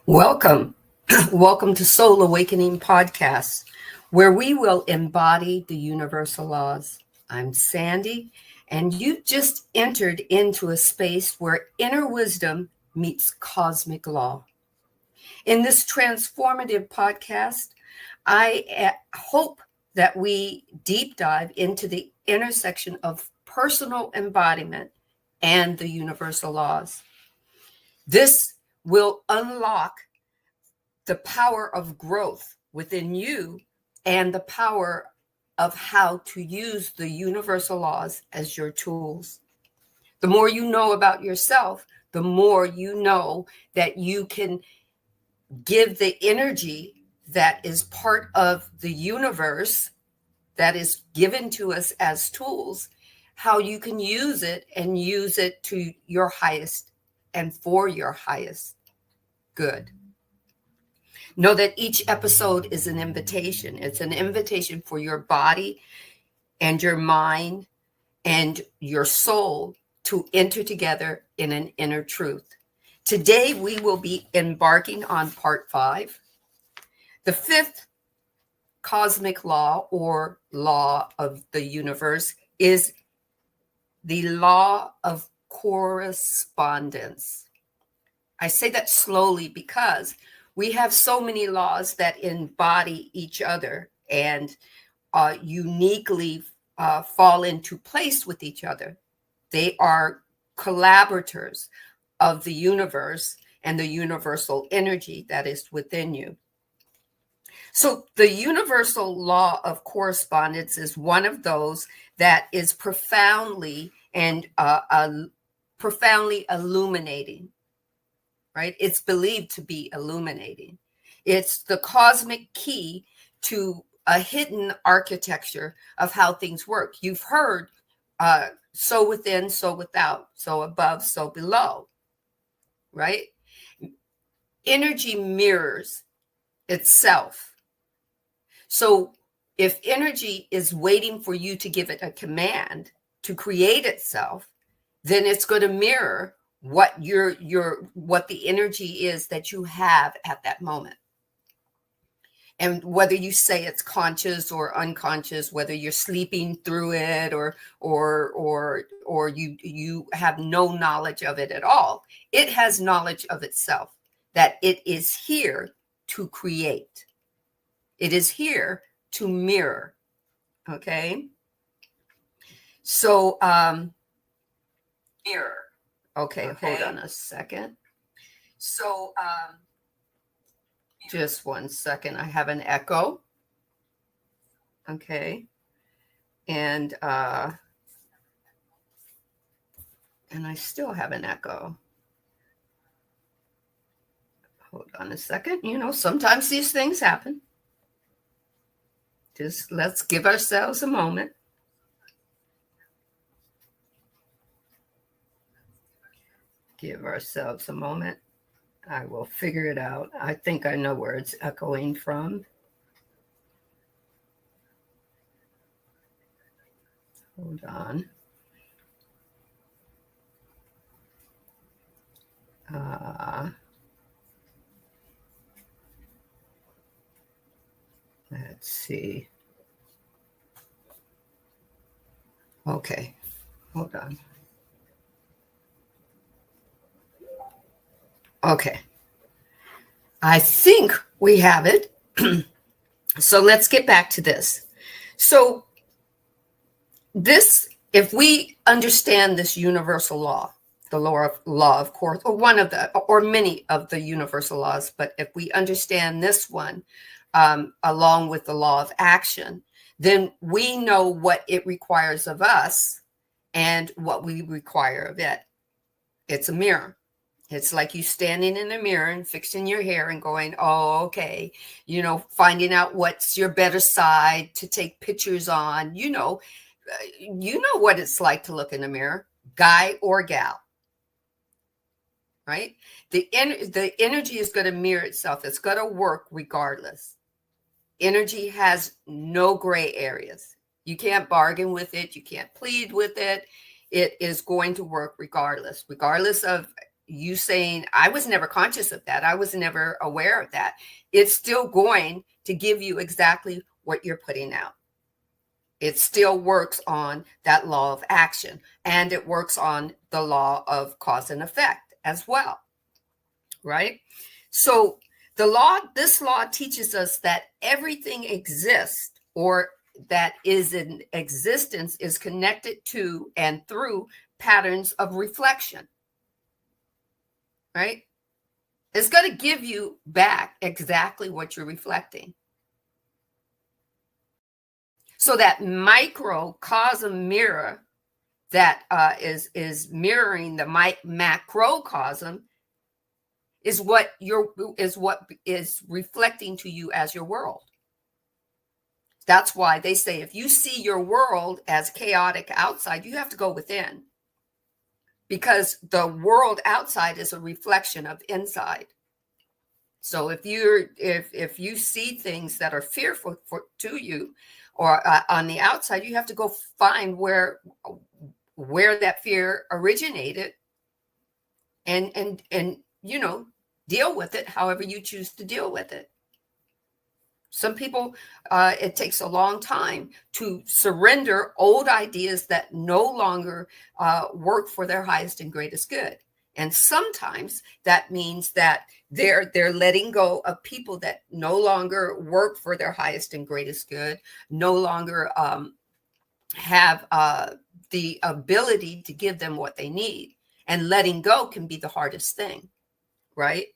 Welcome. Welcome to Soul Awakening Podcast, where we will embody the universal laws. I'm Sandy, and you just entered into a space where inner wisdom meets cosmic law. In this transformative podcast, I hope that we deep dive into the intersection of personal embodiment and the universal laws. This will unlock the power of growth within you and the power of how to use the universal laws as your tools. The more you know about yourself, the more you know that you can give the energy that is part of the universe that is given to us as tools, how you can use it and use it to your highest and for your highest good. Know that each episode is an invitation. It's an invitation for your body and your mind and your soul to enter together in an inner truth. Today, we will be embarking on part 5. The 5th cosmic law or law of the universe is the law of correspondence. I say that slowly because we have so many laws that embody each other and uniquely fall into place with each other. They are collaborators of the universe and the universal energy that is within you. So the universal law of correspondence is one of those that is profoundly illuminating. Right? It's believed to be illuminating. It's the cosmic key to a hidden architecture of how things work. You've heard so within, so without, so above, so below, right? Energy mirrors itself. So if energy is waiting for you to give it a command to create itself, then it's going to mirror what what the energy is that you have at that moment. And whether you say it's conscious or unconscious, whether you're sleeping through it or you have no knowledge of it at all, it has knowledge of itself, that it is here to create. It is here to mirror. Okay. So mirror. Okay, hold on a second. So just one second. I have an echo. Okay. And I still have an echo. Hold on a second. You know, sometimes these things happen. Just let's give ourselves a moment. Give ourselves a moment. I will figure it out. I think I know where it's echoing from. Hold on. Let's see. Okay, hold on. Okay, I think we have it. So let's get back to this. So this, if we understand this universal law, the law of course, or one of the, or many of the universal laws, but if we understand this one, along with the law of action, then we know what it requires of us and what we require of it. It's a mirror. It's like you standing in the mirror and fixing your hair and going, oh, okay, you know, finding out what's your better side to take pictures on. You know what it's like to look in the mirror, guy or gal, right? The energy is going to mirror itself. It's going to work regardless. Energy has no gray areas. You can't bargain with it. You can't plead with it. It is going to work regardless of you saying, I was never conscious of that, I was never aware of that, it's still going to give you exactly what you're putting out. It still works on that law of action, and it works on the law of cause and effect as well, right? So this law teaches us that everything exists, or that is in existence, is connected to and through patterns of reflection, right? It's going to give you back exactly what you're reflecting. So that microcosm mirror that is mirroring the macrocosm is what is reflecting to you as your world. That's why they say if you see your world as chaotic outside, you have to go within, because the world outside is a reflection of inside. So if you see things that are fearful to you, or on the outside, you have to go find where that fear originated, and deal with it however you choose to deal with it. Some people, it takes a long time to surrender old ideas that no longer work for their highest and greatest good. And sometimes that means that they're letting go of people that no longer work for their highest and greatest good, no longer have the ability to give them what they need. And letting go can be the hardest thing, right?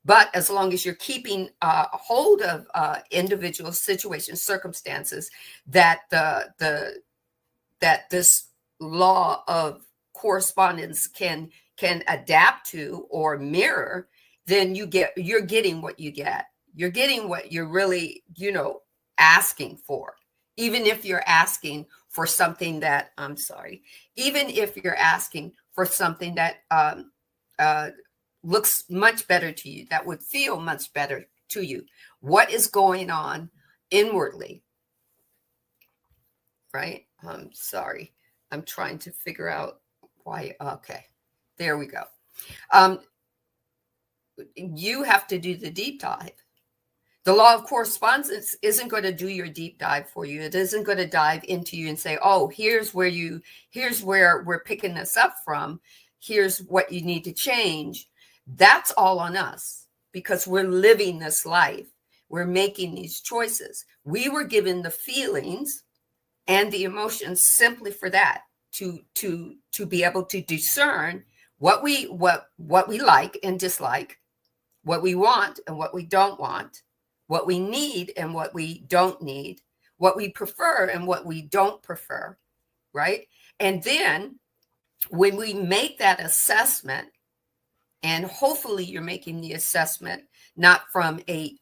But as long as you're keeping hold of individual situations, circumstances that that this law of correspondence can adapt to or mirror, then you're getting what you get. You're getting what you're really, asking for. Even if you're asking for something that, even if you're asking for something that looks much better to you, that would feel much better to you. What is going on inwardly, right? I'm sorry. I'm trying to figure out why. Okay, there we go. You have to do the deep dive. The law of correspondence isn't going to do your deep dive for you. It isn't going to dive into you and say, oh, here's where we're picking this up from. Here's what you need to change. That's all on us, because we're living this life. We're making these choices. We were given the feelings and the emotions simply for that, to be able to discern what we like and dislike, what we want and what we don't want, what we need and what we don't need, what we prefer and what we don't prefer, right? And then when we make that assessment, and hopefully you're making the assessment not from a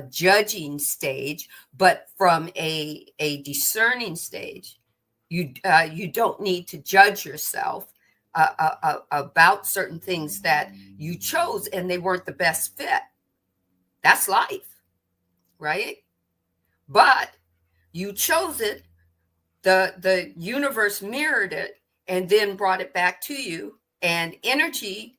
judging stage, but from a discerning stage. You don't need to judge yourself about certain things that you chose and they weren't the best fit. That's life, right? But you chose it. The universe mirrored it and then brought it back to you, and energy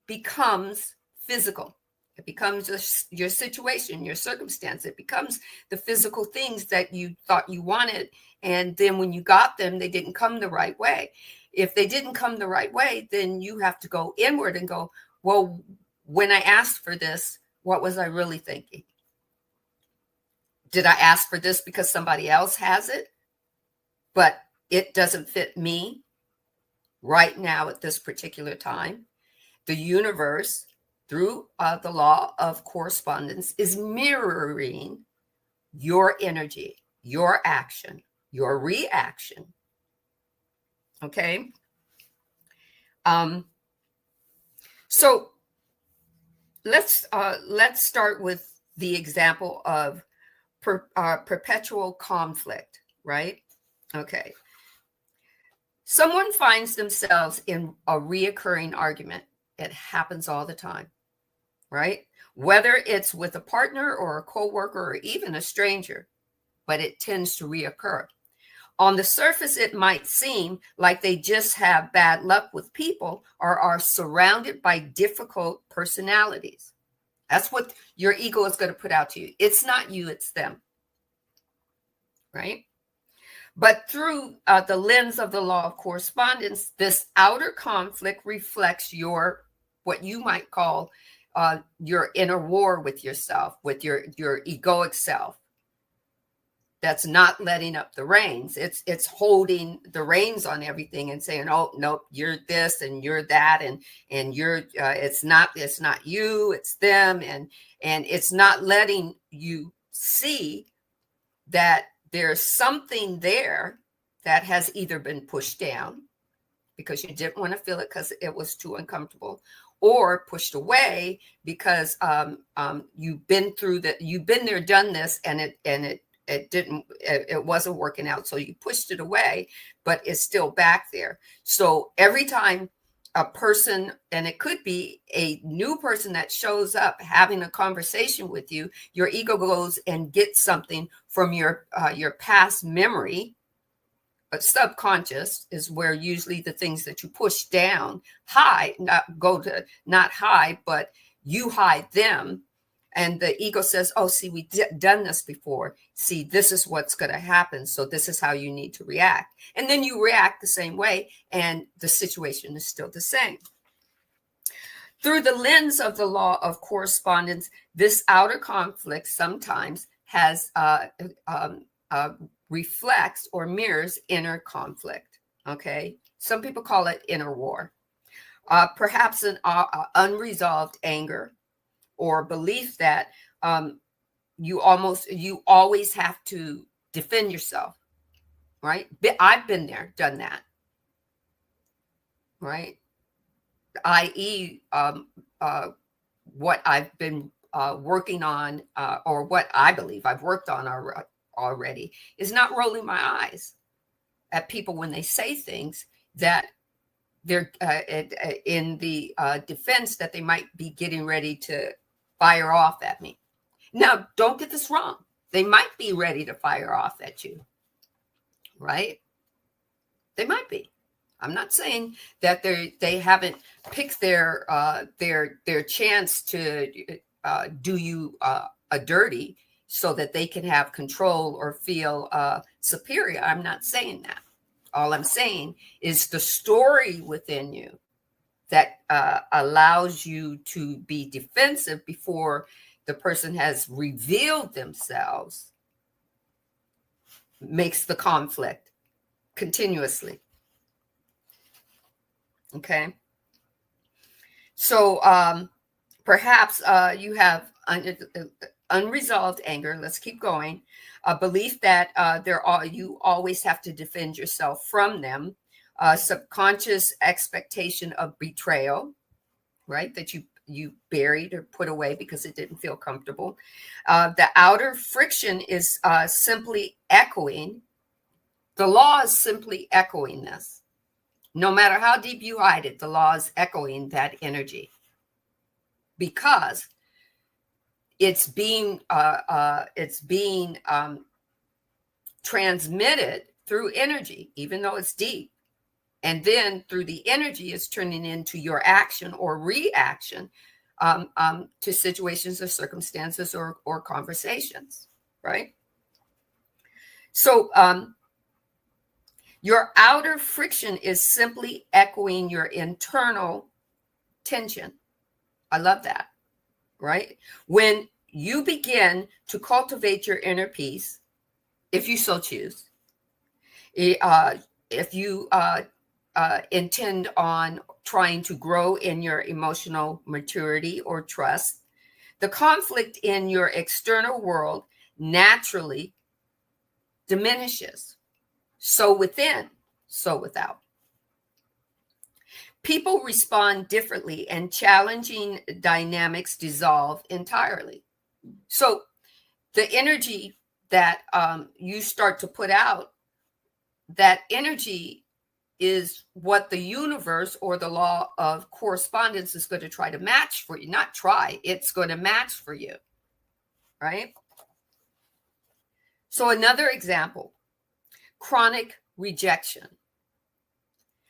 becomes physical. It becomes your situation, your circumstance. It becomes the physical things that you thought you wanted. And then when you got them, they didn't come the right way. If they didn't come the right way, then you have to go inward and go, well, when I asked for this, what was I really thinking? Did I ask for this because somebody else has it, but it doesn't fit me right now at this particular time? The universe, through the law of correspondence, is mirroring your energy, your action, your reaction. Okay. So let's start with the example of perpetual conflict, right? Okay. Someone finds themselves in a reoccurring argument. It happens all the time, right? Whether it's with a partner or a coworker or even a stranger, but it tends to reoccur. On the surface, it might seem like they just have bad luck with people or are surrounded by difficult personalities. That's what your ego is going to put out to you. It's not you, it's them, right? But through the lens of the law of correspondence, this outer conflict reflects what you might call your inner war with yourself, with your egoic self. That's not letting up the reins. It's holding the reins on everything and saying, "Oh no, you're this and you're that, and you're it's not you, it's them," and it's not letting you see that there's something there that has either been pushed down because you didn't want to feel it because it was too uncomfortable, or pushed away because you've been through that, you've been there, done this, and it wasn't working out, so you pushed it away, but it's still back there. So every time a person, and it could be a new person that shows up having a conversation with you, your ego goes and gets something from your past memory. But subconscious is where usually the things that you push down hide, not hide, but you hide them. And the ego says, "Oh, see, we've done this before. See, this is what's going to happen. So this is how you need to react." And then you react the same way, and the situation is still the same. Through the lens of the law of correspondence, this outer conflict sometimes has reflects or mirrors inner conflict. Okay, some people call it inner war, perhaps an unresolved anger, or belief that you always have to defend yourself, right? I've been there, done that, right? I.e., what I've been working on, or what I believe I've worked on already, is not rolling my eyes at people when they say things that they're in the defense that they might be getting ready to fire off at me. Now, don't get this wrong. They might be ready to fire off at you, right? They might be. I'm not saying that they haven't picked their chance to do you a dirty so that they can have control or feel superior. I'm not saying that. All I'm saying is the story within you that allows you to be defensive before the person has revealed themselves makes the conflict continuously. Okay. So perhaps you have unresolved anger. Let's keep going. A belief that you always have to defend yourself from them. Subconscious expectation of betrayal, right? That you buried or put away because it didn't feel comfortable. The outer friction is simply echoing. The law is simply echoing this. No matter how deep you hide it, the law is echoing that energy because it's being transmitted through energy, even though it's deep. And then through the energy, it's turning into your action or reaction to situations or circumstances or conversations, right? So your outer friction is simply echoing your internal tension. I love that, right? When you begin to cultivate your inner peace, if you so choose, if you intend on trying to grow in your emotional maturity or trust, the conflict in your external world naturally diminishes. So within, so without. People respond differently and challenging dynamics dissolve entirely. So the energy that you start to put out, that energy is what the universe or the law of correspondence is going to try to match for you. Not try, it's going to match for you, right? So another example, chronic rejection.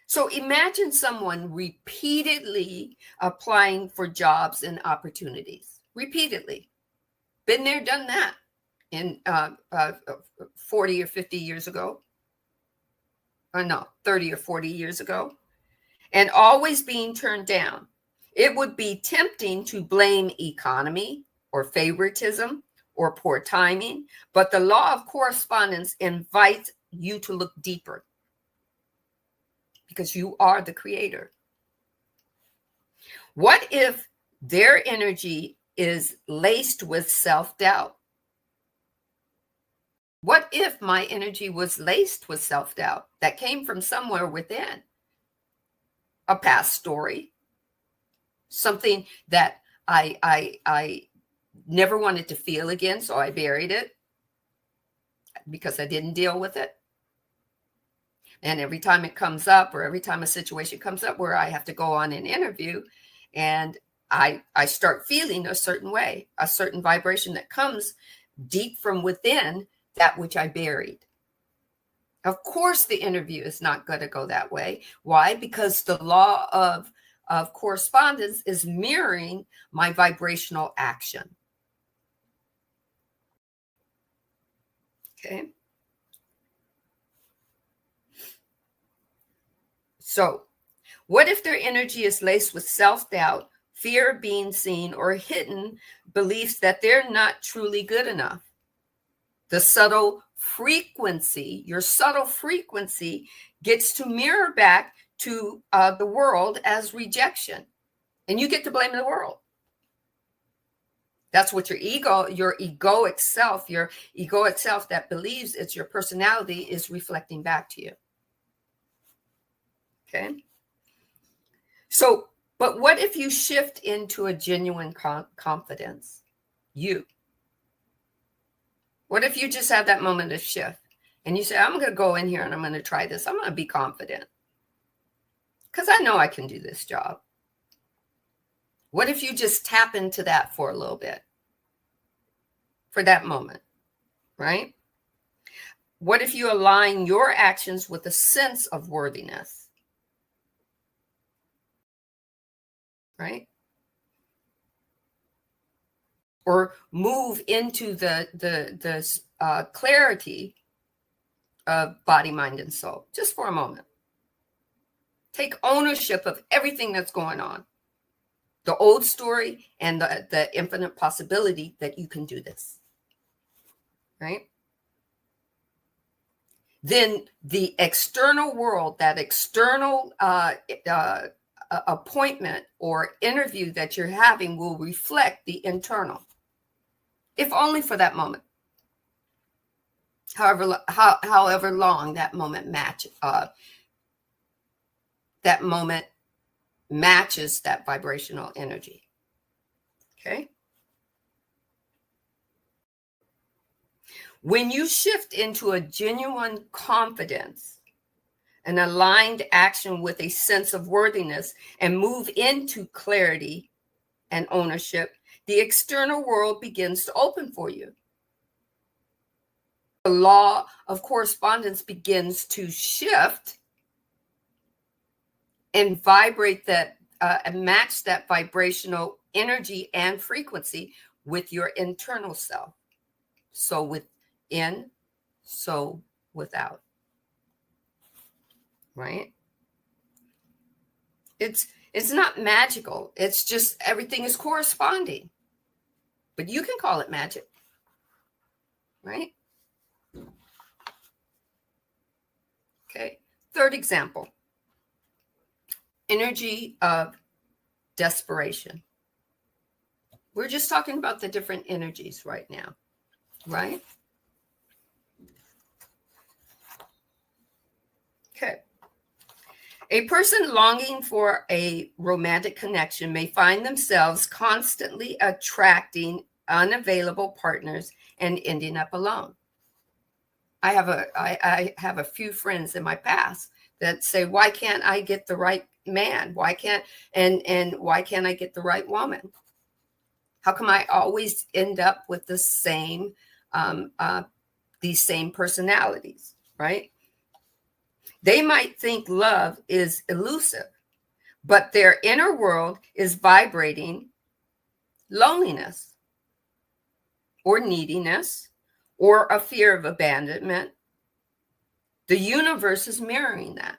So imagine someone repeatedly applying for jobs and opportunities. Repeatedly. Been there, done that in 40 or 50 years ago. Or no, 30 or 40 years ago. And always being turned down. It would be tempting to blame economy or favoritism or poor timing, but the law of correspondence invites you to look deeper because you are the creator. What if their energy is laced with self-doubt? What if my energy was laced with self-doubt that came from somewhere within? A past story, something that I never wanted to feel again, so I buried it because I didn't deal with it. And every time it comes up, or every time a situation comes up where I have to go on an interview, and I start feeling a certain way, a certain vibration that comes deep from within that which I buried. Of course, the interview is not going to go that way. Why? Because the law of correspondence is mirroring my vibrational action. Okay. So, what if their energy is laced with self-doubt, fear of being seen, or hidden beliefs that they're not truly good enough? The subtle frequency, your subtle frequency gets to mirror back to the world as rejection. And you get to blame the world. That's what your egoic self that believes it's your personality is reflecting back to you. Okay. So, but what if you shift into a genuine confidence? What if you just have that moment of shift and you say, I'm going to go in here and I'm going to try this. I'm going to be confident because I know I can do this job. What if you just tap into that for a little bit, for that moment, right? What if you align your actions with a sense of worthiness, right? Or move into the clarity of body, mind, and soul, just for a moment. Take ownership of everything that's going on. The old story and the infinite possibility that you can do this, right? Then the external world, that external appointment or interview that you're having will reflect the internal, if only for that moment. However long that moment matches that vibrational energy. Okay. When you shift into a genuine confidence, an aligned action with a sense of worthiness, and move into clarity and ownership, the external world begins to open for you. The law of correspondence begins to shift and vibrate that and match that vibrational energy and frequency with your internal self. So within, so without. Right? It's not magical. It's just everything is corresponding. But you can call it magic. Right? Okay. Third example. Energy of desperation. We're just talking about the different energies right now, right? Okay. A person longing for a romantic connection may find themselves constantly attracting unavailable partners and ending up alone. I have a few friends in my past that say, why can't I get the right man? Why can't I get the right woman? How come I always end up with the same these same personalities, right? They might think love is elusive, but their inner world is vibrating loneliness or neediness or a fear of abandonment. The universe is mirroring that.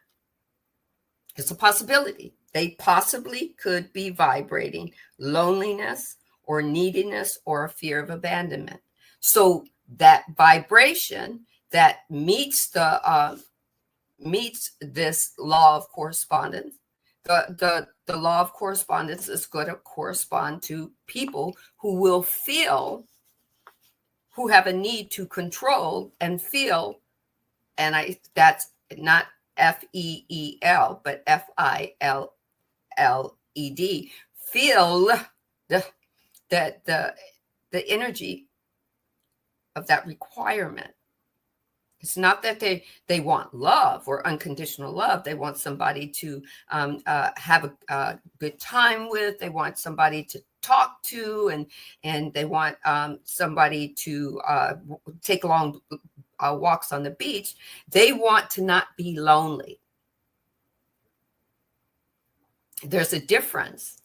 It's a possibility. They possibly could be vibrating loneliness or neediness or a fear of abandonment. So that vibration that meets this law of correspondence, the law of correspondence is going to correspond to people who will feel, who have a need to control and feel, and that's not FEEL, but FILLED, feel the energy of that requirement. It's not that they want love or unconditional love. They want somebody to have a good time with. They want somebody to talk to, and they want somebody to take long walks on the beach. They want to not be lonely. There's a difference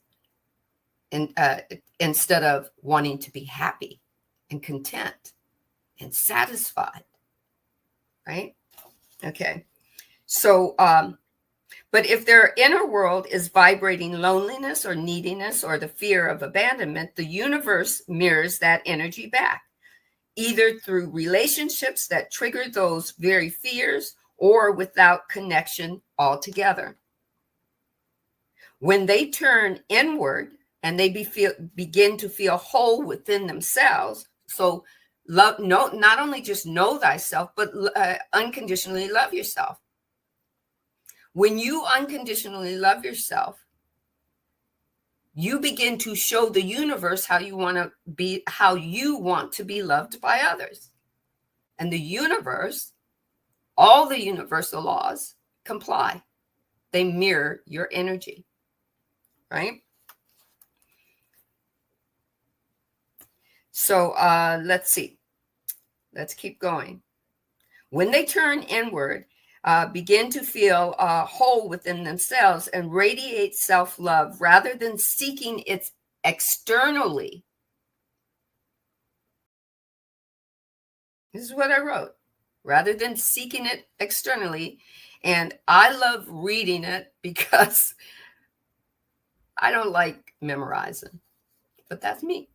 instead of wanting to be happy and content and satisfied. Right? Okay. So, but if their inner world is vibrating loneliness or neediness or the fear of abandonment, the universe mirrors that energy back, either through relationships that trigger those very fears or without connection altogether. When they turn inward and they begin to feel whole within themselves, so love, not only just know thyself, but unconditionally love yourself. When you unconditionally love yourself, you begin to show the universe how you want to be loved by others. And the universe, all the universal laws comply. They mirror your energy, right? So let's see. Let's keep going. When they turn inward, begin to feel whole within themselves and radiate self-love rather than seeking it externally. This is what I wrote. Rather than seeking it externally. And I love reading it because I don't like memorizing, but that's me.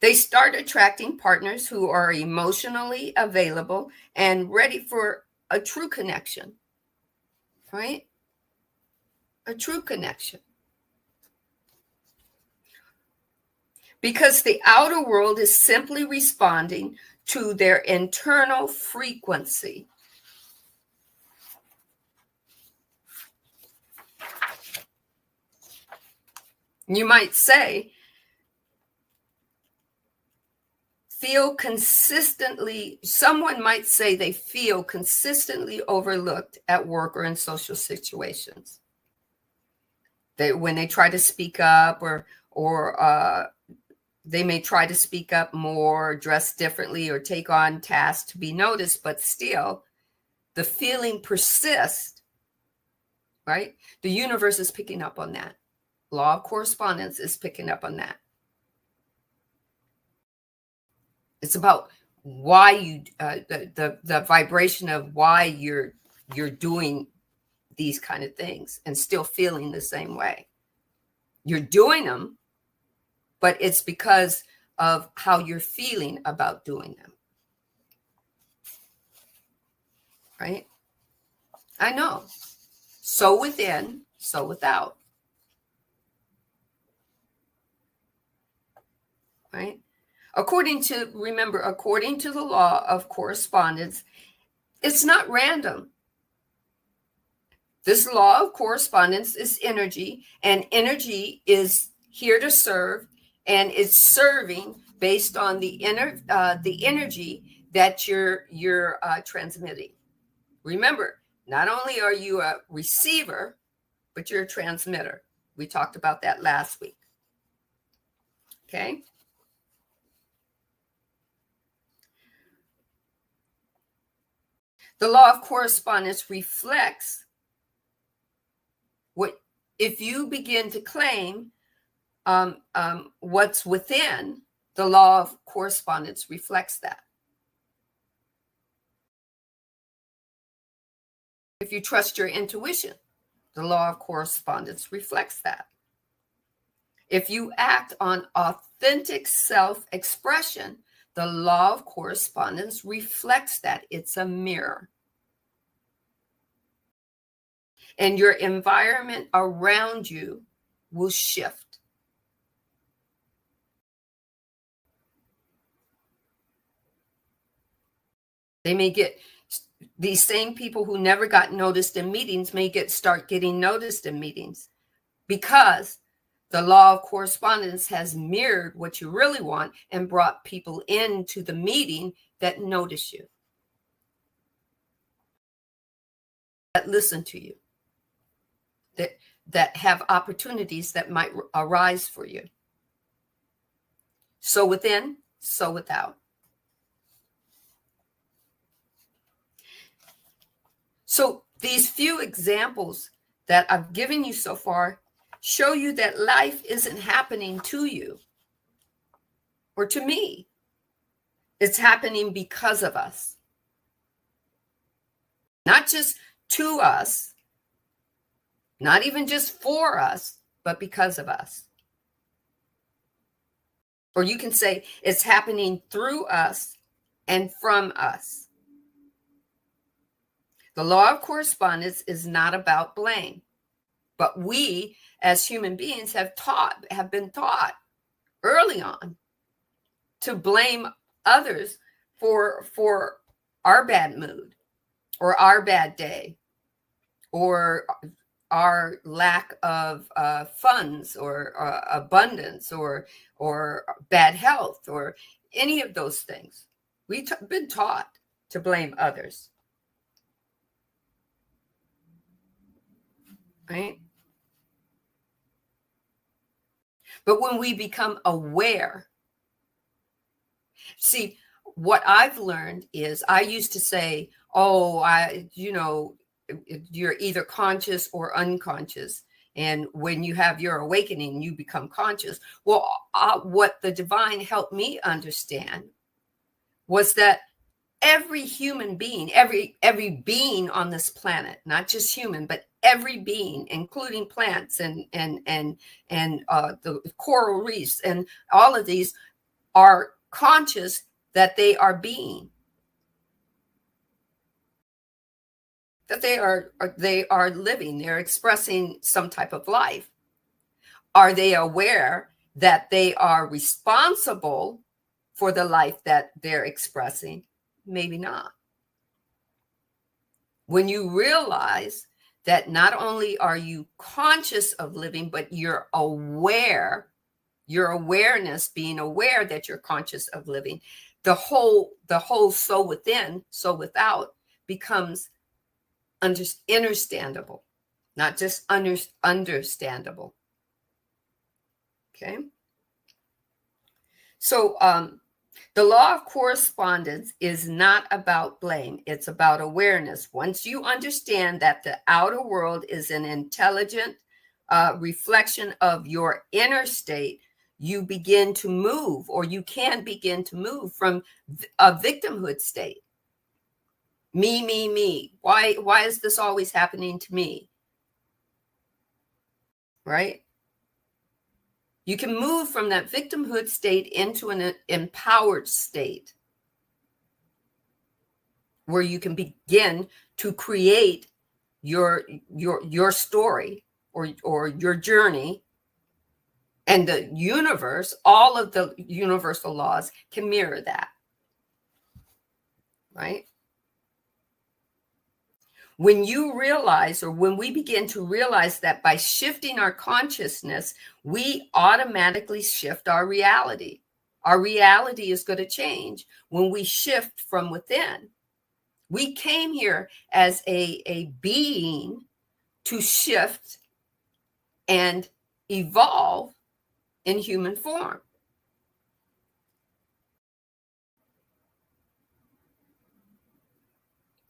They start attracting partners who are emotionally available and ready for a true connection, right? A true connection. Because the outer world is simply responding to their internal frequency. You might say, someone might say they feel consistently overlooked at work or in social situations. When they try to speak up or they may try to speak up more, dress differently, or take on tasks to be noticed, but still the feeling persists, right? The universe is picking up on that. Law of correspondence is picking up on that. It's about why you, the vibration of why you're doing these kind of things and still feeling the same way. You're doing them, but it's because of how you're feeling about doing them. Right? I know. So within, so without. Right? According to the law of correspondence, it's not random. This law of correspondence is energy, and energy is here to serve, and it's serving based on the energy that you're transmitting. Remember, not only are you a receiver, but you're a transmitter. We talked about that last week. Okay. The law of correspondence reflects what, if you begin to claim what's within, the law of correspondence reflects that. If you trust your intuition, the law of correspondence reflects that. If you act on authentic self-expression, the law of correspondence reflects that. It's a mirror. And your environment around you will shift. They may get, these same people who never got noticed in meetings may start getting noticed in meetings, because the law of correspondence has mirrored what you really want and brought people into the meeting that notice you, that listen to you, that have opportunities that might arise for you. So within, so without. So these few examples that I've given you so far show you that life isn't happening to you or to me. It's happening because of us. Not just to us, not even just for us, but because of us. Or you can say it's happening through us and from us. The law of correspondence is not about blame, but we as human beings have been taught early on to blame others for our bad mood or our bad day or our lack of funds or abundance or bad health or any of those things. We've been taught to blame others. Right? But when we become aware, see, what I've learned is I used to say, oh, you're either conscious or unconscious. And when you have your awakening, you become conscious. Well, what the divine helped me understand was that every human being, every being on this planet, not just human, but every being, including plants and the coral reefs and all of these, are conscious that they are being, that they are living, they're expressing some type of life. Are they aware that they are responsible for the life that they're expressing? Maybe not. When you realize that not only are you conscious of living, but you're aware, your awareness, being aware that you're conscious of living, the whole so within, so without becomes understandable, not just understandable. Okay. So the law of correspondence is not about blame. It's about awareness. Once you understand that the outer world is an intelligent reflection of your inner state, you begin to move, or you can begin to move from a victimhood state. Me. Why is this always happening to me? Right? You can move from that victimhood state into an empowered state where you can begin to create your story or your journey, and the universe, all of the universal laws can mirror that. Right? When you realize, or when we begin to realize that by shifting our consciousness, we automatically shift our reality. Our reality is going to change when we shift from within. We came here as a being to shift and evolve in human form.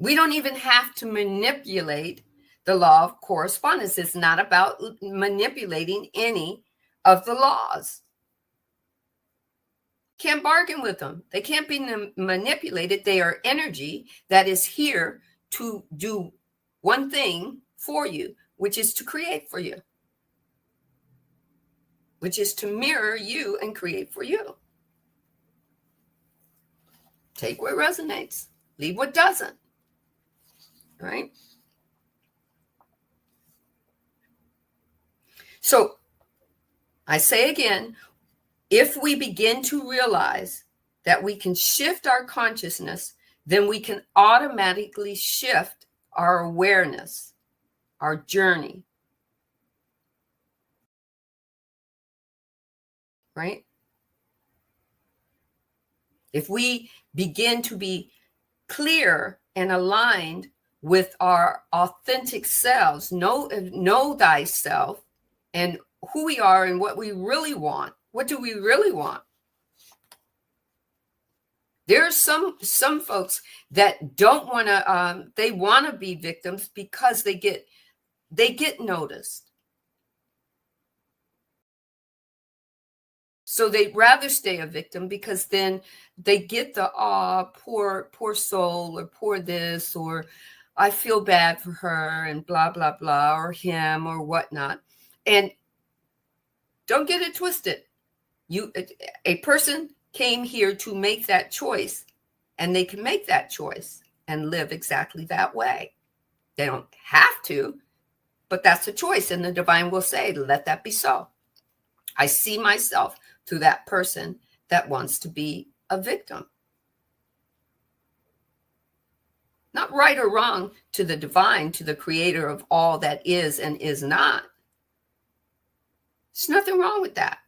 We don't even have to manipulate the law of correspondence. It's not about manipulating any of the laws. Can't bargain with them. They can't be manipulated. They are energy that is here to do one thing for you, which is to create for you, which is to mirror you and create for you. Take what resonates, leave what doesn't, right? So I say again, if we begin to realize that we can shift our consciousness, then we can automatically shift our awareness, our journey, right? If we begin to be clear and aligned with our authentic selves, know thyself, and who we are and what we really want. What do we really want? There are some folks that don't want to. They want to be victims because they get noticed. So they'd rather stay a victim because then they get the poor soul, or poor this, or I feel bad for her, and blah blah blah, or him, or whatnot. And don't get it twisted. A person came here to make that choice, and they can make that choice and live exactly that way. They don't have to, but that's a choice, and the divine will say, let that be so. I see myself through that person that wants to be a victim. Not right or wrong to the divine, to the creator of all that is and is not. There's nothing wrong with that.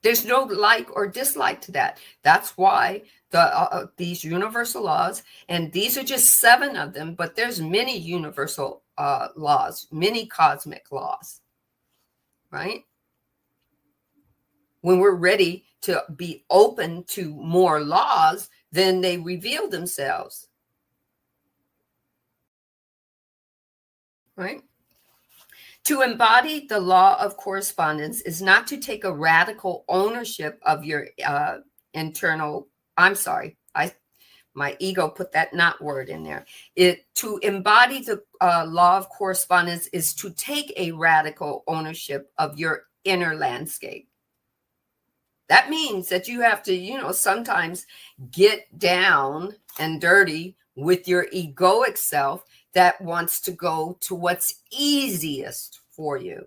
There's no like or dislike to that. That's why these universal laws, and these are just 7 of them, but there's many universal laws, many cosmic laws, right? When we're ready to be open to more laws, then they reveal themselves, right? To embody the law of correspondence is not to take a radical ownership of your internal. I'm sorry, my ego put that not word in there. To embody the law of correspondence is to take a radical ownership of your inner landscape. That means that you have to, sometimes get down and dirty with your egoic self that wants to go to what's easiest for you.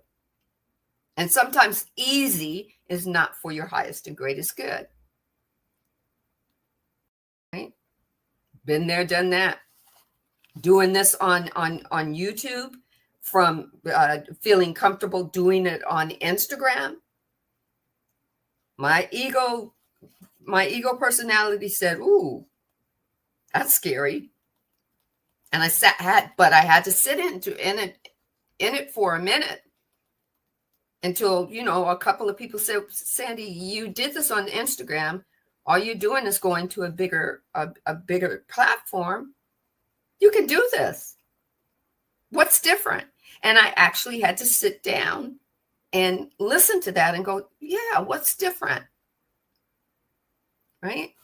And sometimes easy is not for your highest and greatest good. Right? Been there, done that. Doing this on YouTube, from feeling comfortable doing it on Instagram. My ego personality said, "Ooh, that's scary." And I had to sit in it for a minute until, a couple of people said, "Sandy, you did this on Instagram. All you're doing is going to a bigger platform. You can do this. What's different?" And I actually had to sit down and listen to that and go, yeah, what's different? Right?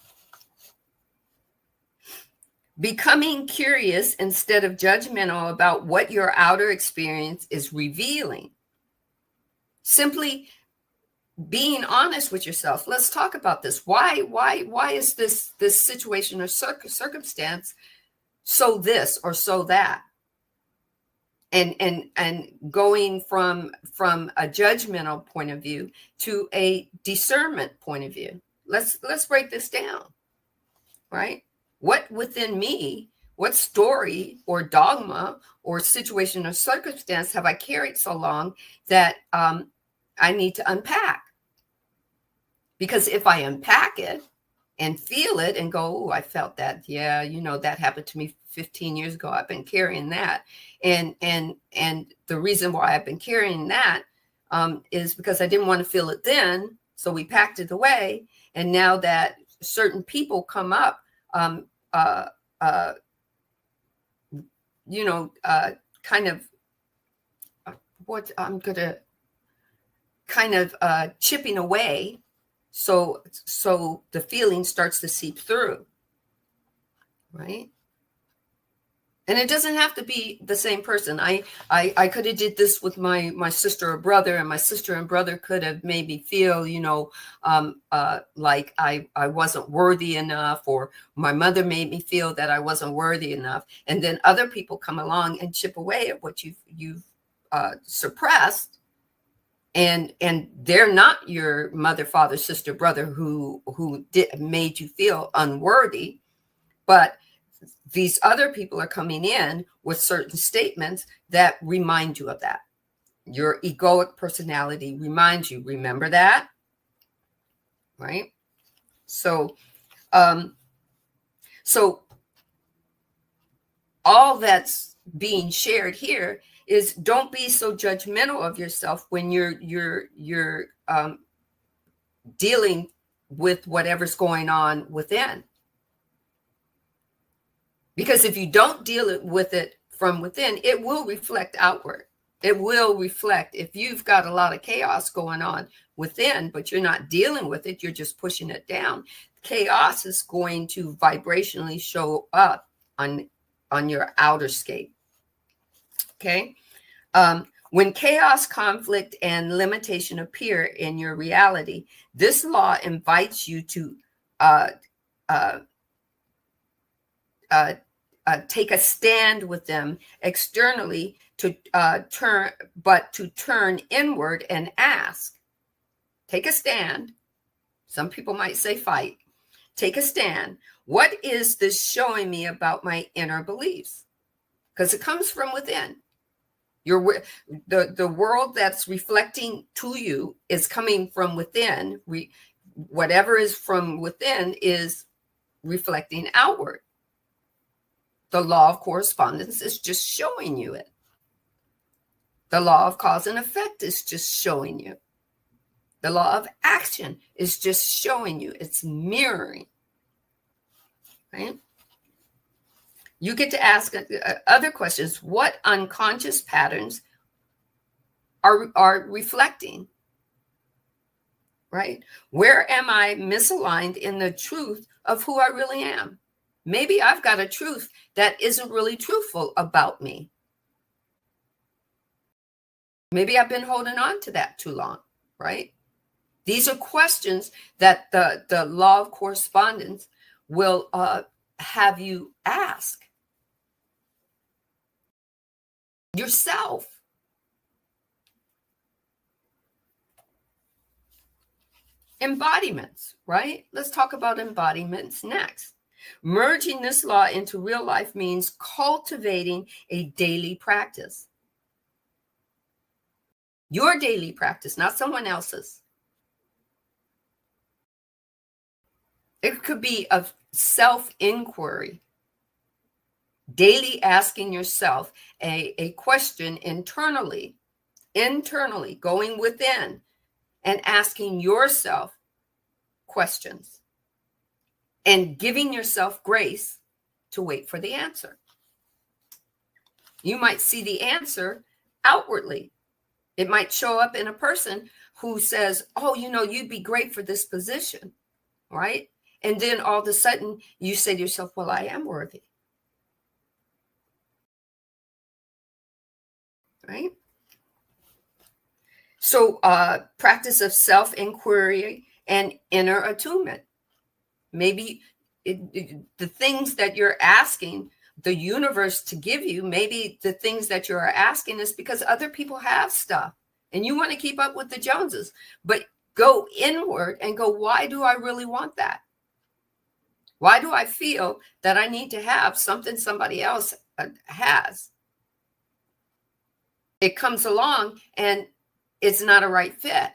Becoming curious instead of judgmental about what your outer experience is revealing. Simply being honest with yourself. Let's talk about this. Why is this situation or circumstance so this or so that? And going from a judgmental point of view to a discernment point of view. Let's break this down, right? What within me, what story or dogma or situation or circumstance have I carried so long that I need to unpack? Because if I unpack it and feel it and go, oh, I felt that. Yeah, that happened to me 15 years ago. I've been carrying that. And the reason why I've been carrying that is because I didn't want to feel it then. So we packed it away. And now that certain people come up, uh, uh, kind of what I'm gonna kind of chipping away, so the feeling starts to seep through, right? And it doesn't have to be the same person. I could have did this with my sister or brother, and my sister and brother could have made me feel, like I wasn't worthy enough, or my mother made me feel that I wasn't worthy enough. And then other people come along and chip away at what you've suppressed, and they're not your mother, father, sister, brother who made you feel unworthy, but these other people are coming in with certain statements that remind you of that. Your egoic personality reminds you, remember that, right? So all that's being shared here is, don't be so judgmental of yourself when you're dealing with whatever's going on within. Because if you don't deal with it from within, it will reflect outward. It will reflect. If you've got a lot of chaos going on within, but you're not dealing with it, you're just pushing it down, chaos is going to vibrationally show up on your outer scape. Okay? When chaos, conflict, and limitation appear in your reality, this law invites you to take a stand with them externally, to turn inward and ask. Take a stand. Some people might say fight. Take a stand. What is this showing me about my inner beliefs? Because it comes from within. The world that's reflecting to you is coming from within. Whatever is from within is reflecting outward. The law of correspondence is just showing you it. The law of cause and effect is just showing you. The law of action is just showing you. It's mirroring, right? You get to ask other questions. What unconscious patterns are reflecting, right? Where am I misaligned in the truth of who I really am? Maybe I've got a truth that isn't really truthful about me. Maybe I've been holding on to that too long, right? These are questions that the law of correspondence will have you ask yourself. Embodiments, right? Let's talk about embodiments next. Merging this law into real life means cultivating a daily practice. Your daily practice, not someone else's. It could be of self-inquiry. Daily asking yourself a question internally, going within and asking yourself questions and giving yourself grace to wait for the answer. You might see the answer outwardly. It might show up in a person who says, oh, you'd be great for this position, right? And then all of a sudden you say to yourself, well, I am worthy, right? So practice of self-inquiry and inner attunement. Maybe the things that you're asking the universe to give you, maybe the things that you're asking is because other people have stuff and you want to keep up with the Joneses. But go inward and go, why do I really want that? Why do I feel that I need to have something somebody else has? It comes along and it's not a right fit.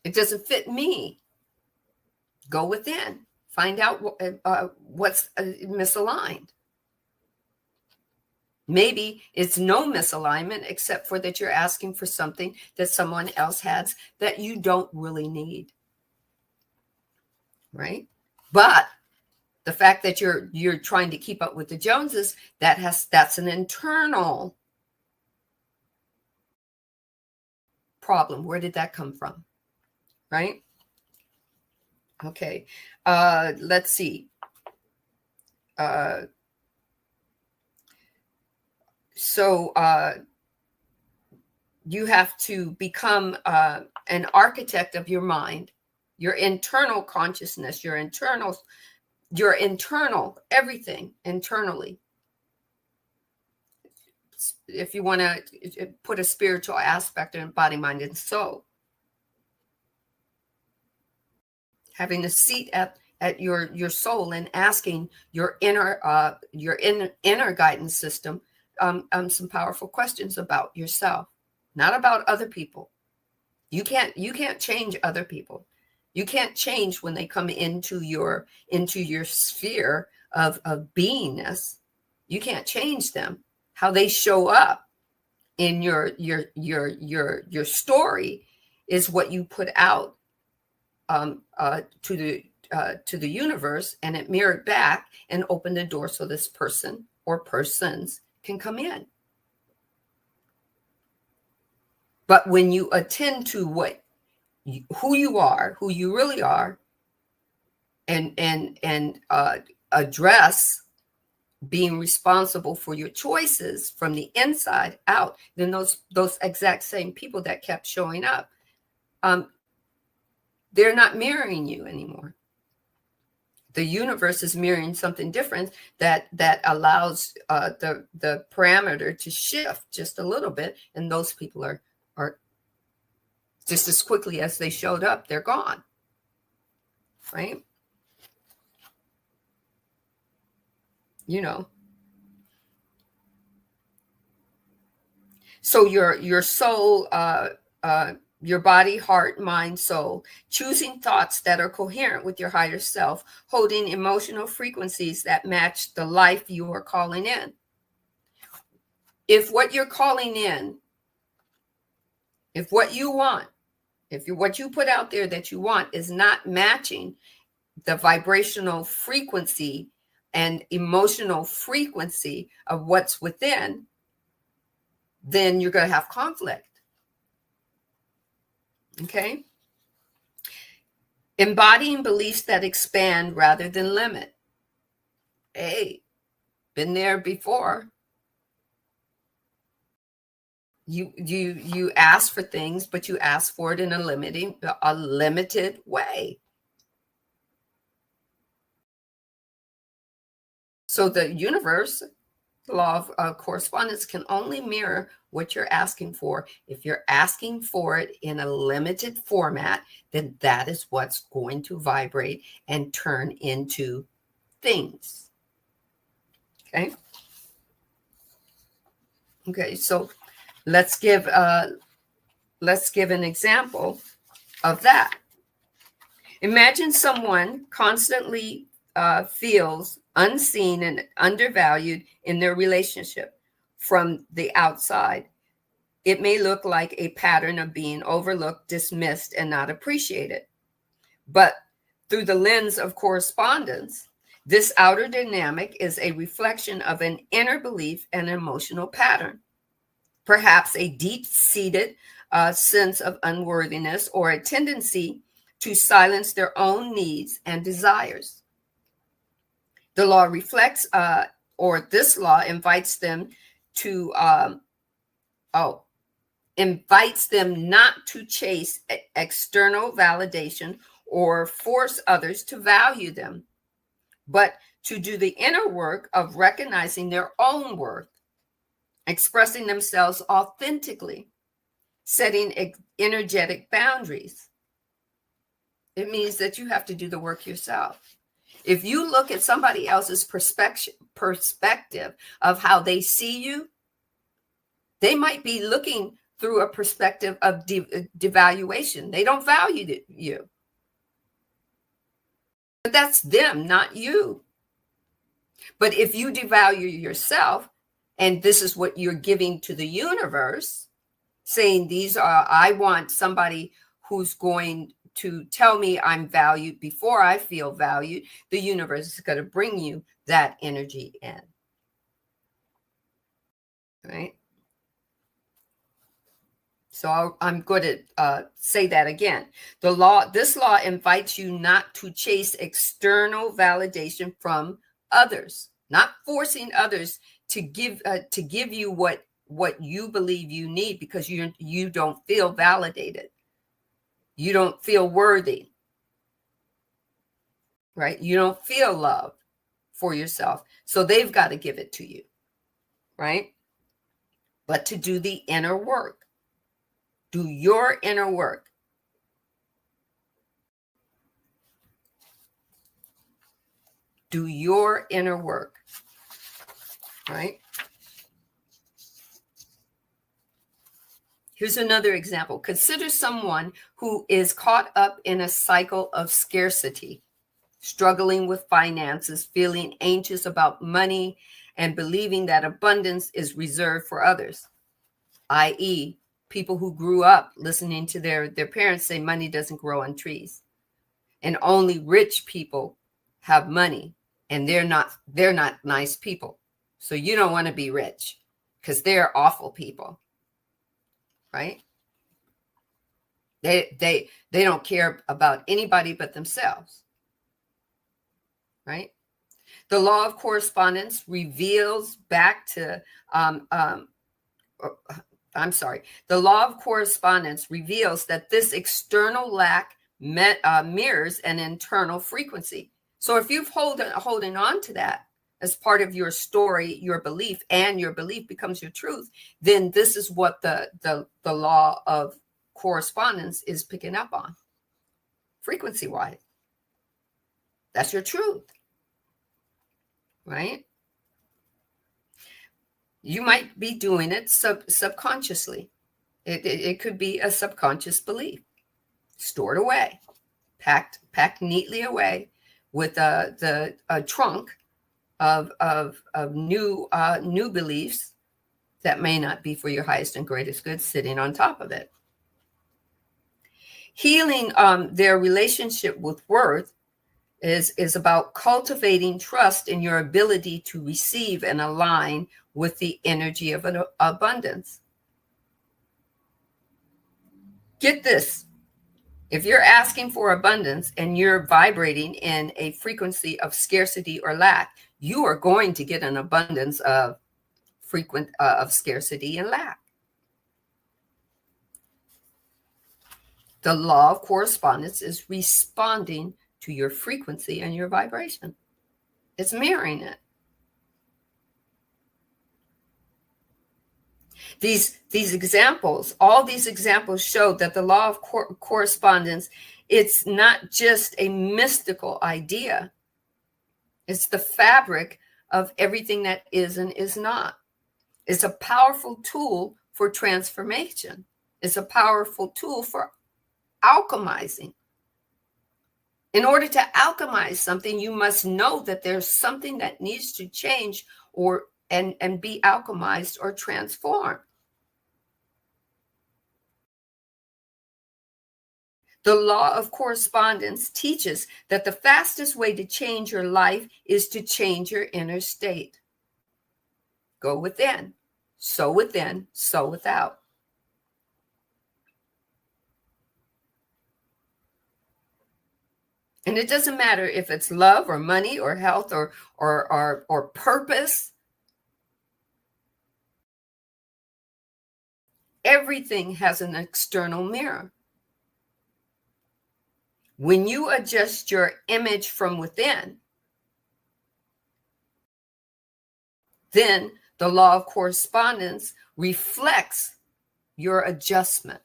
It doesn't fit me. Go within. Find out what's misaligned. Maybe it's no misalignment, except for that you're asking for something that someone else has that you don't really need. right? But the fact that you're trying to keep up with the Joneses, that's an internal problem. Where did that come from? Right? Okay. Let's see. So you have to become an architect of your mind, your internal consciousness, your internal everything internally. If you want to put a spiritual aspect in body, mind, and soul, having a seat at your soul and asking your inner guidance system some powerful questions about yourself, not about other people. You can't change other people. You can't change when they come into your sphere of beingness. You can't change them. How they show up in your story is what you put out to the universe, and it mirrored back and opened the door so this person or persons can come in. But when you attend to who you really are, and address being responsible for your choices from the inside out, then those exact same people that kept showing up, they're not mirroring you anymore. The universe is mirroring something different that allows the parameter to shift just a little bit, and those people are just as quickly as they showed up, they're gone. Right? You know. So your soul, your body, heart, mind, soul, choosing thoughts that are coherent with your higher self, holding emotional frequencies that match the life you are calling in. If what you're calling in, if what you want, what you put out there that you want is not matching the vibrational frequency and emotional frequency of what's within, then you're going to have conflict. Okay? Embodying beliefs that expand rather than limit. Hey, been there before. You ask for things, but you ask for it in a limited way. So the universe, the law of correspondence, can only mirror what you're asking for. If you're asking for it in a limited format, then that is what's going to vibrate and turn into things. Okay. Okay. So let's give an example of that. Imagine someone constantly feels unseen and undervalued in their relationship from the outside. It may look like a pattern of being overlooked, dismissed, and not appreciated. But through the lens of correspondence, this outer dynamic is a reflection of an inner belief and emotional pattern, perhaps a deep-seated sense of unworthiness or a tendency to silence their own needs and desires. The law reflects, or this law invites them to, invites them not to chase external validation or force others to value them, but to do the inner work of recognizing their own worth, expressing themselves authentically, setting energetic boundaries. It means that you have to do the work yourself. If you look at somebody else's perspective of how they see you, they might be looking through a perspective of devaluation. They don't value you. But that's them, not you. But if you devalue yourself, and this is what you're giving to the universe, saying I want somebody who's going to tell me I'm valued before I feel valued, the universe is going to bring you that energy in. Right? So I'm going to say that again. This law invites you not to chase external validation from others, not forcing others to give you what you believe you need, because you don't feel validated. You don't feel worthy, right? You don't feel love for yourself. So they've got to give it to you, right? But to do the inner work, do your inner work. Do your inner work, right? Here's another example. Consider someone who is caught up in a cycle of scarcity, struggling with finances, feeling anxious about money, and believing that abundance is reserved for others, i.e., people who grew up listening to their parents say money doesn't grow on trees, and only rich people have money, and they're not nice people. So you don't want to be rich because they're awful people, right? They don't care about anybody but themselves, right? The law of correspondence reveals back to the law of correspondence reveals that this external lack mirrors an internal frequency. So if you've holding on to that as part of your story, your belief, and your belief becomes your truth, then this is what the law of correspondence is picking up on, frequency-wise. That's your truth, right? You might be doing it subconsciously. It could be a subconscious belief, stored away, packed neatly away with a trunk of new beliefs that may not be for your highest and greatest good sitting on top of it. Healing their relationship with worth is about cultivating trust in your ability to receive and align with the energy of an abundance. Get this. If you're asking for abundance and you're vibrating in a frequency of scarcity or lack, you are going to get an abundance of scarcity and lack. The law of correspondence is responding to your frequency and your vibration. It's mirroring it. All these examples show that the law of correspondence, it's not just a mystical idea. It's the fabric of everything that is and is not. It's a powerful tool for transformation. It's a powerful tool for alchemizing. In order to alchemize something, you must know that there's something that needs to change and be alchemized or transformed. The law of correspondence teaches that the fastest way to change your life is to change your inner state. Go within, so without. And it doesn't matter if it's love or money or health or purpose. Everything has an external mirror. When you adjust your image from within, then the law of correspondence reflects your adjustment.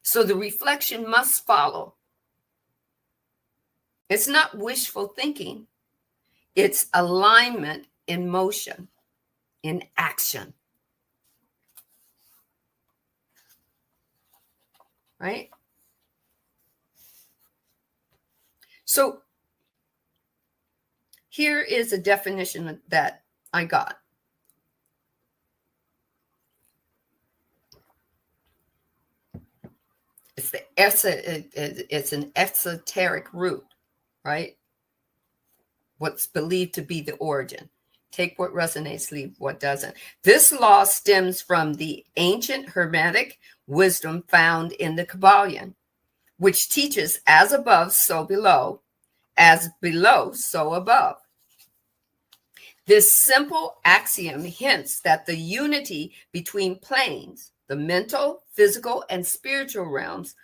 So the reflection must follow. It's not wishful thinking. It's alignment in motion, in action. Right? So here is a definition that I got. It's an esoteric root, right? What's believed to be the origin. Take what resonates, leave what doesn't. This law stems from the ancient Hermetic wisdom found in the Kabbalion, which teaches as above, so below, as below, so above. This simple axiom hints that the unity between planes, the mental, physical, and spiritual realms,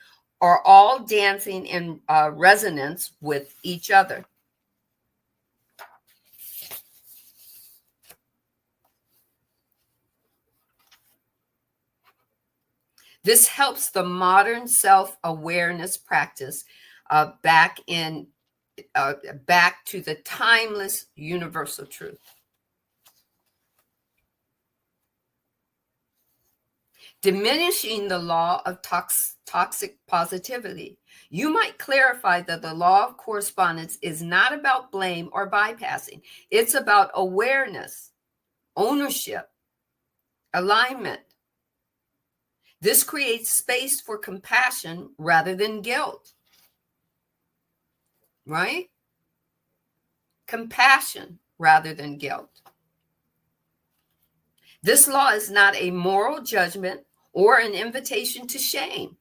are all dancing in resonance with each other. This helps the modern self-awareness practice back to the timeless universal truth. Diminishing the law of toxic positivity. You might clarify that the law of correspondence is not about blame or bypassing. It's about awareness, ownership, alignment. This creates space for compassion rather than guilt, right? Compassion rather than guilt. This law is not a moral judgment or an invitation to shame.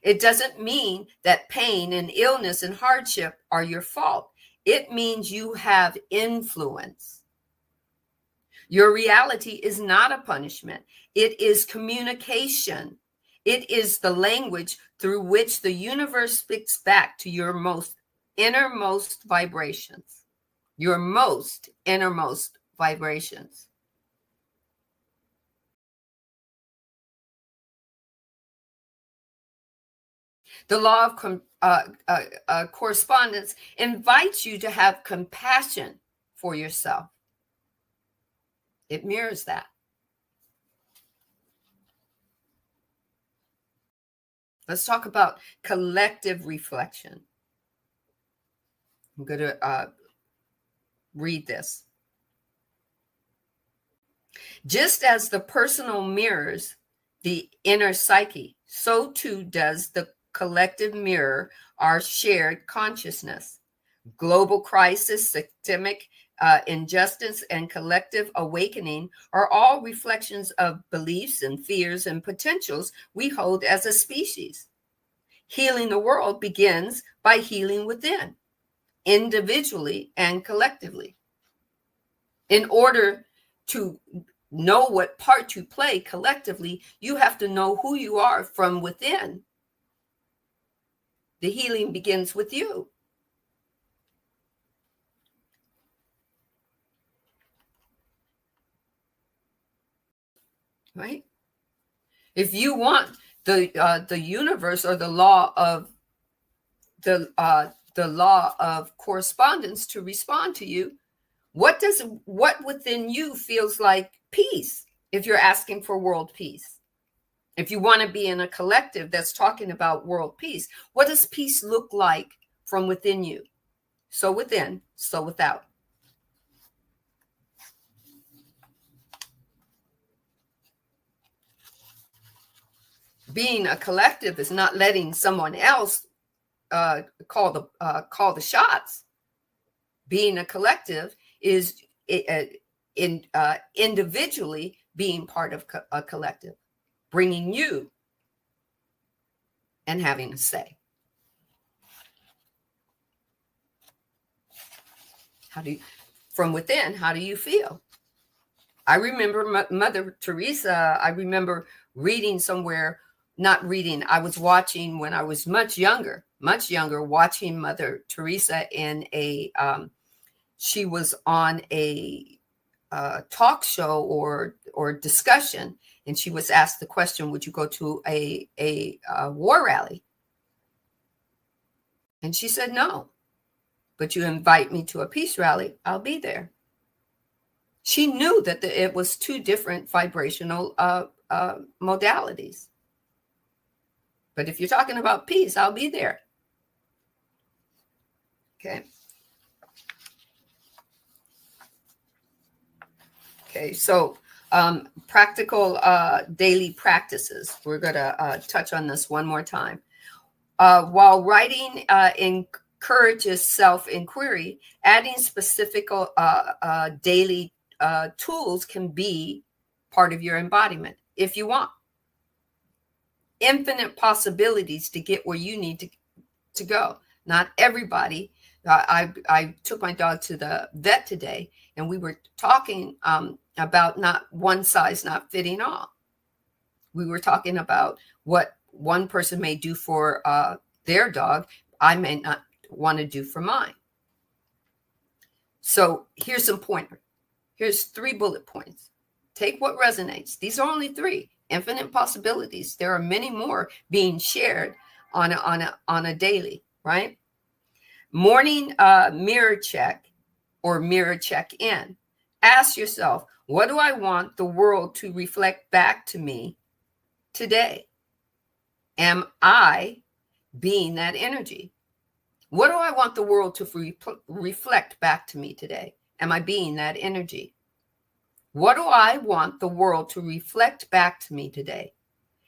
It doesn't mean that pain and illness and hardship are your fault. It means you have influence. Your reality is not a punishment. It is communication. It is the language through which the universe speaks back to your most innermost vibrations. Your most innermost vibrations. The law of correspondence invites you to have compassion for yourself. It mirrors that. Let's talk about collective reflection. I'm going to read this. Just as the personal mirrors the inner psyche, so too does the collective mirror our shared consciousness. Global crisis, systemic injustice, and collective awakening are all reflections of beliefs and fears and potentials we hold as a species. Healing the world begins by healing within, individually and collectively. In order to know what part you play collectively, you have to know who you are from within. The healing begins with you. Right? If you want the universe or the law of correspondence to respond to you, what within you feels like peace? If you're asking for world peace, if you want to be in a collective that's talking about world peace, what does peace look like from within you? So within, so without. Being a collective is not letting someone else call the shots. Being a collective is individually being part of a collective, bringing you and having a say. From within, how do you feel? I remember Mother Teresa. I remember reading somewhere, not reading, I was watching when I was much younger, watching Mother Teresa in she was on a talk show or discussion, and she was asked the question, would you go to a war rally? And she said, no, but you invite me to a peace rally, I'll be there. She knew that it was two different vibrational modalities. But if you're talking about peace, I'll be there. Okay. Okay, so Practical daily practices. We're going to touch on this one more time. While writing encourages self-inquiry, adding specific daily tools can be part of your embodiment if you want. Infinite possibilities to get where you need to go. Not everybody. I took my dog to the vet today, and we were talking about not one size not fitting all. We were talking about what one person may do for their dog, I may not want to do for mine. So here's some pointers. Here's 3 bullet points. Take what resonates. These are only 3. Infinite possibilities. There are many more being shared on a daily, right? Morning mirror check or mirror check in. Ask yourself, what do I want the world to reflect back to me today? Am I being that energy? What do I want the world to reflect back to me today? Am I being that energy? What do I want the world to reflect back to me today?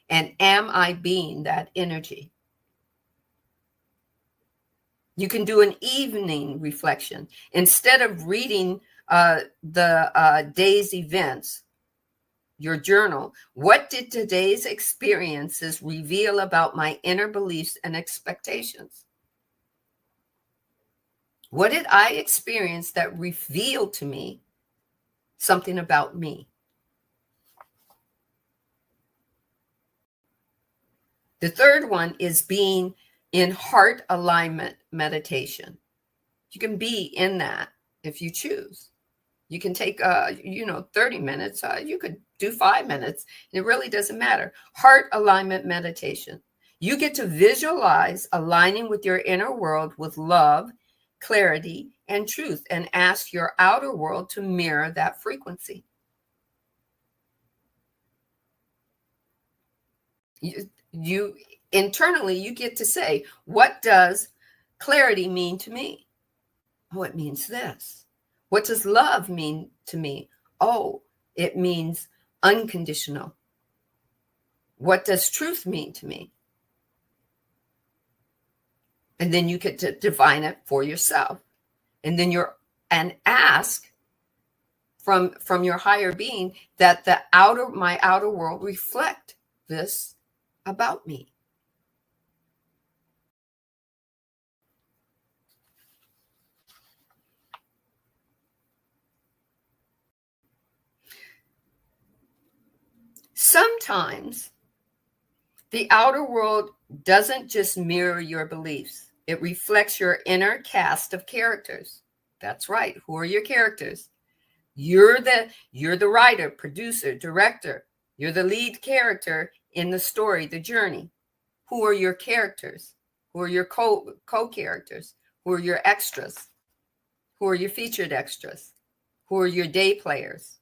And am I being that energy? You can do an evening reflection. Instead of reading the day's events, your journal, what did today's experiences reveal about my inner beliefs and expectations? What did I experience that revealed to me something about me? The third one is being in heart alignment meditation. You can be in that if you choose. You can take 30 minutes. You could do 5 minutes. It really doesn't matter. Heart alignment meditation. You get to visualize aligning with your inner world with love, clarity, and truth, and ask your outer world to mirror that frequency. You internally, you get to say, what does clarity mean to me? Oh, it means this. What does love mean to me? Oh, it means unconditional. What does truth mean to me? And then you get to define it for yourself. And then ask from your higher being that my outer world reflect this about me. Sometimes the outer world doesn't just mirror your beliefs. It reflects your inner cast of characters. That's right. Who are your characters? You're the writer, producer, director. You're the lead character in the story, the journey. Who are your characters? Who are your co-characters? Who are your extras? Who are your featured extras? Who are your day players?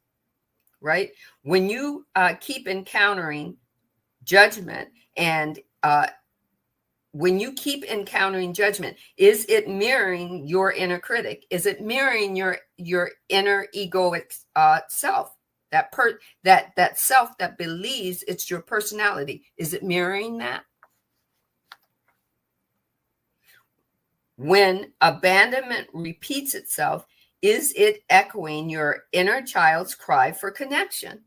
Right? When you keep encountering judgment and when you keep encountering judgment, is it mirroring your inner critic? Is it mirroring your inner egoic self? That self that believes it's your personality. Is it mirroring that? When abandonment repeats itself, is it echoing your inner child's cry for connection?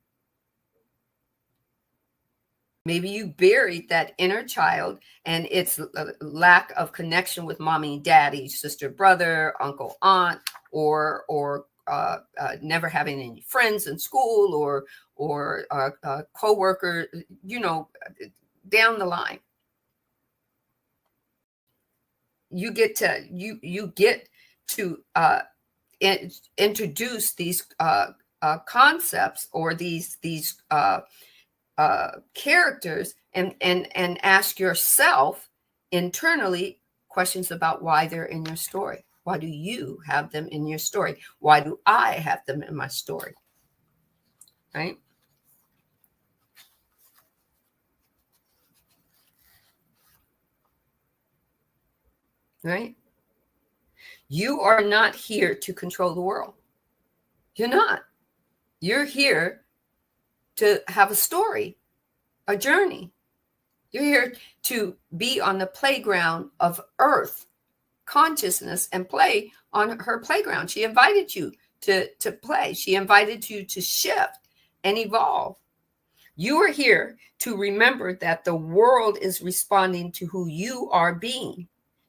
Maybe you buried that inner child and its lack of connection with mommy and daddy, sister, brother, uncle, aunt, or never having any friends in school or a coworker, down the line. You get to introduce these concepts or these characters and ask yourself internally questions about why they're in your story. Why do you have them in your story? Why do I have them in my story? Right? Right? You are not here to control the world. You're not. You're here to have a story, a journey. You're here to be on the playground of earth consciousness and play on her playground. She invited you to play. She invited you to shift and evolve. You are here to remember that the world is responding to who you are being.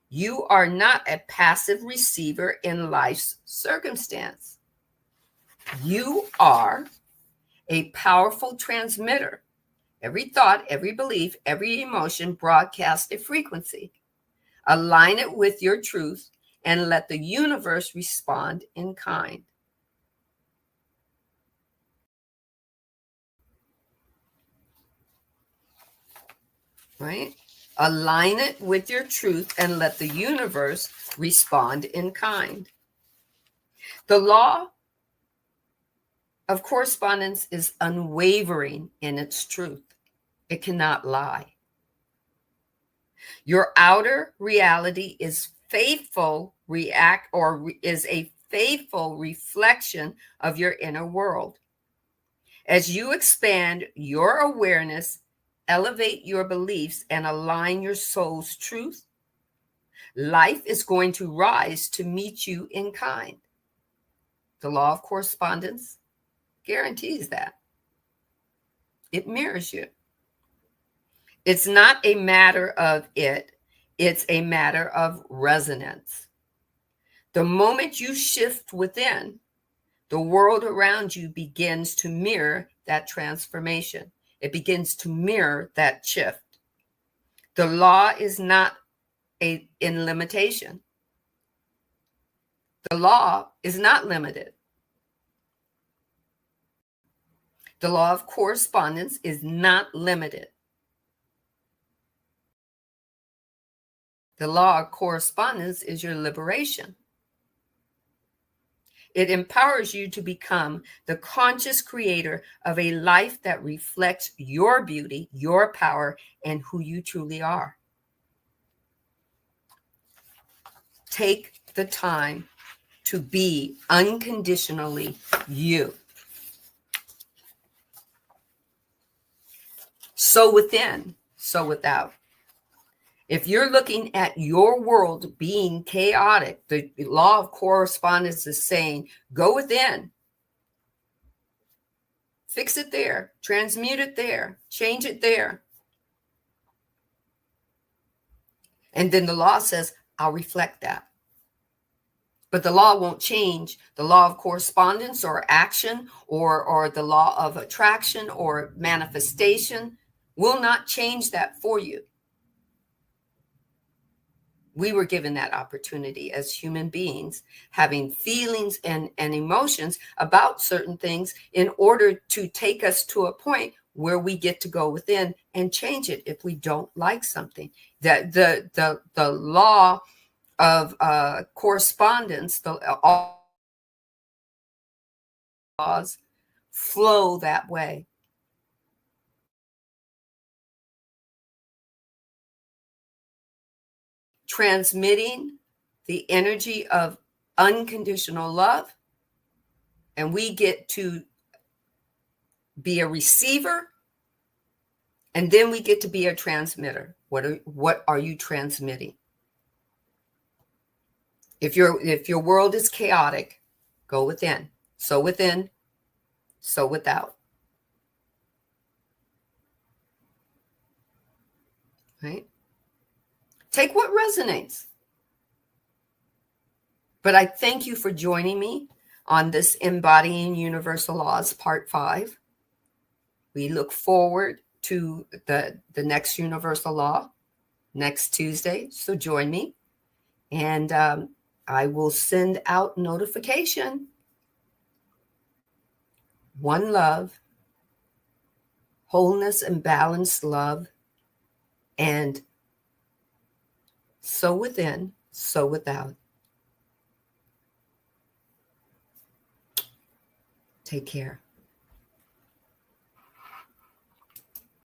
You are not a passive receiver in life's circumstance. You are a powerful transmitter. Every thought, every belief, every emotion broadcasts a frequency. Align it with your truth and let the universe respond in kind. Right? Align it with your truth and let the universe respond in kind. The law of correspondence is unwavering in its truth. It cannot lie. Your outer reality is is a faithful reflection of your inner world. As you expand your awareness, elevate your beliefs, and align your soul's truth, life is going to rise to meet you in kind. The law of correspondence guarantees that. It mirrors you. It's not a matter of it, it's a matter of resonance. The moment you shift within, the world around you begins to mirror that transformation. It begins to mirror that shift. The law is not in limitation. The law is not limited. The law of correspondence is not limited. The law of correspondence is your liberation. It empowers you to become the conscious creator of a life that reflects your beauty, your power, and who you truly are. Take the time to be unconditionally you. So within, so without. If you're looking at your world being chaotic, the law of correspondence is saying, go within. Fix it there. Transmute it there. Change it there. And then the law says, I'll reflect that. But the law won't change the law of correspondence or action or the law of attraction or manifestation will not change that for you. We were given that opportunity as human beings, having feelings and emotions about certain things in order to take us to a point where we get to go within and change it if we don't like something. That the law of correspondence, all laws flow that way. Transmitting the energy of unconditional love, and we get to be a receiver, and then we get to be a transmitter. What are you transmitting? If your world is chaotic, go within. So within, so without. Right? Take what resonates. But I thank you for joining me on this Embodying Universal Laws Part 5. We look forward to the next universal law next Tuesday. So join me. And I will send out notification. One love, wholeness and balanced love, and so within, so without. Take care.